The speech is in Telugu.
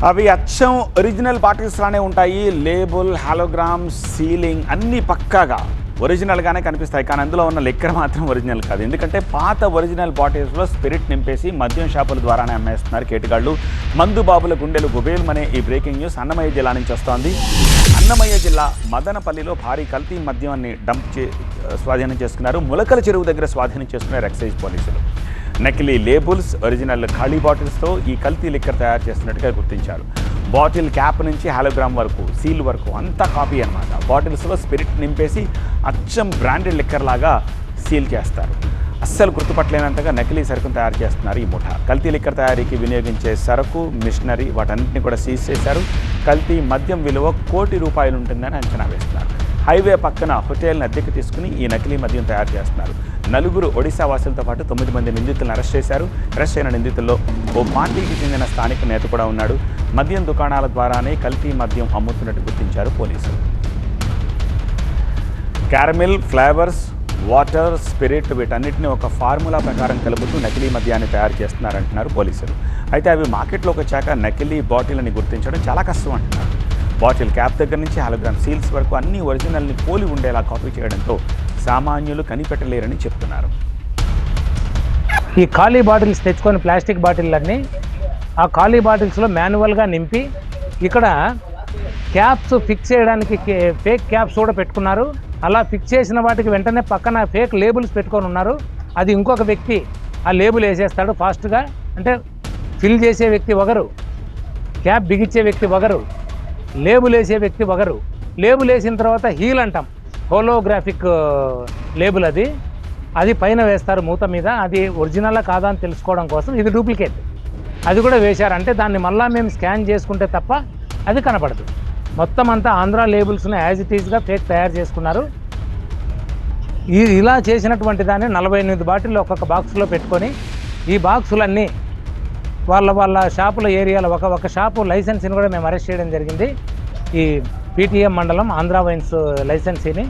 అవి అచ్చం ఒరిజినల్ బాటిల్స్ లానే ఉంటాయి. లేబుల్, హాలోగ్రామ్, సీలింగ్ అన్నీ పక్కాగా ఒరిజినల్గానే కనిపిస్తాయి. కానీ అందులో ఉన్న లిక్కర్ మాత్రం ఒరిజినల్ కాదు. ఎందుకంటే పాత ఒరిజినల్ బాటిల్స్లో స్పిరిట్ నింపేసి మద్యం షాపుల ద్వారానే అమ్మేస్తున్నారు కేటుగాళ్ళు. మందు బాబుల గుండెలు గుబేల్మనే ఈ బ్రేకింగ్ న్యూస్ అన్నమయ్య జిల్లా నుంచి వస్తోంది. అన్నమయ్య జిల్లా మదనపల్లిలో భారీ కల్తీ మద్యాన్ని స్వాధీనం చేసుకున్నారు. ములకల చెరువు దగ్గర స్వాధీనం చేసుకున్నారు ఎక్సైజ్ పోలీసులు. నకిలీ లేబుల్స్, ఒరిజినల్ ఖాళీ బాటిల్స్తో ఈ కల్తీ లిక్కర్ తయారు చేస్తున్నట్టుగా గుర్తించారు. బాటిల్ క్యాప్ నుంచి హాలోగ్రామ్ వరకు, సీల్ వరకు అంతా కాపీ అన్నమాట. బాటిల్స్లో స్పిరిట్ నింపేసి అచ్చం బ్రాండెడ్ లిక్కర్ లాగా సీల్ చేస్తారు. అస్సలు గుర్తుపట్టలేనంతగా నకిలీ సరుకును తయారు చేస్తున్నారు ఈ ముఠా. కల్తీ లిక్కర్ తయారీకి వినియోగించే సరుకు, మిషనరీ వాటన్నింటినీ కూడా సీజ్ చేశారు. కల్తీ మద్యం విలువ ₹1 కోటి ఉంటుందని అంచనా వేస్తున్నారు. హైవే పక్కన హోటల్ని అద్దెకు తీసుకుని ఈ నకిలీ మద్యం తయారు చేస్తున్నారు. 4 ఒడిశా వాసులతో పాటు 9 మంది నిందితులను అరెస్ట్ చేశారు. అరెస్ట్ అయిన నిందితుల్లో ఓ పార్టీకి చెందిన స్థానిక నేత కూడా ఉన్నాడు. మద్యం దుకాణాల ద్వారానే కల్తీ మద్యం అమ్ముతున్నట్టు గుర్తించారు పోలీసులు. క్యారమిల్, ఫ్లేవర్స్, వాటర్, స్పిరిట్ వీటన్నిటిని ఒక ఫార్ములా ప్రకారం కలుపుతూ నకిలీ మద్యాన్ని తయారు చేస్తున్నారంటున్నారు పోలీసులు. అయితే అవి మార్కెట్లోకి వచ్చాక నకిలీ బాటిల్ అని గుర్తించడం చాలా కష్టం అంటున్నారు. బాటిల్ క్యాప్ దగ్గర నుంచి హాలోగ్రామ్ సీల్స్ వరకు అన్ని ఒరిజినల్ని పోలి ఉండేలా కాపీ చేయడంతో సామాన్యులు కనిపెట్టలేరని చెప్తున్నారు. ఈ ఖాళీ బాటిల్స్ తెచ్చుకొని ప్లాస్టిక్ బాటిల్లన్నీ ఆ ఖాళీ బాటిల్స్లో మాన్యువల్గా నింపి ఇక్కడ క్యాప్స్ ఫిక్స్ చేయడానికి ఫేక్ క్యాప్స్ కూడా పెట్టుకున్నారు. అలా ఫిక్స్ చేసిన వాటికి వెంటనే పక్కన ఫేక్ లేబుల్స్ పెట్టుకొని ఉన్నారు. అది ఇంకొక వ్యక్తి ఆ లేబుల్ వేసేస్తాడు ఫాస్ట్గా. అంటే ఫిల్ చేసే వ్యక్తి ఒకరు, క్యాప్ బిగించే వ్యక్తి ఒకరు, లేబుల్ వేసే వ్యక్తి ఒకరు. లేబుల్ వేసిన తర్వాత హీల్ అంటాం, హోలోగ్రాఫిక్ లేబుల్ అది పైన వేస్తారు మూత మీద. అది ఒరిజినలా కాదా అని తెలుసుకోవడం కోసం ఇది డూప్లికేట్ అది కూడా వేశారు. అంటే దాన్ని మళ్ళీ మేము స్కాన్ చేసుకుంటే తప్ప అది కనపడదు. మొత్తం అంతా ఆంధ్ర లేబుల్స్ని యాజ్ ఇట్ ఈజ్గా ఫేక్ తయారు చేసుకున్నారు. ఇలా చేసినటువంటి దాన్ని 48 బాటిల్లో ఒక్కొక్క బాక్స్లో పెట్టుకొని ఈ బాక్సులన్నీ వాళ్ళ షాపుల ఏరియాలో ఒక షాపు లైసెన్స్ని కూడా మేము అరెస్ట్ చేయడం జరిగింది. ఈ పీటీఎం మండలం ఆంధ్ర వైన్స్ లైసెన్సీని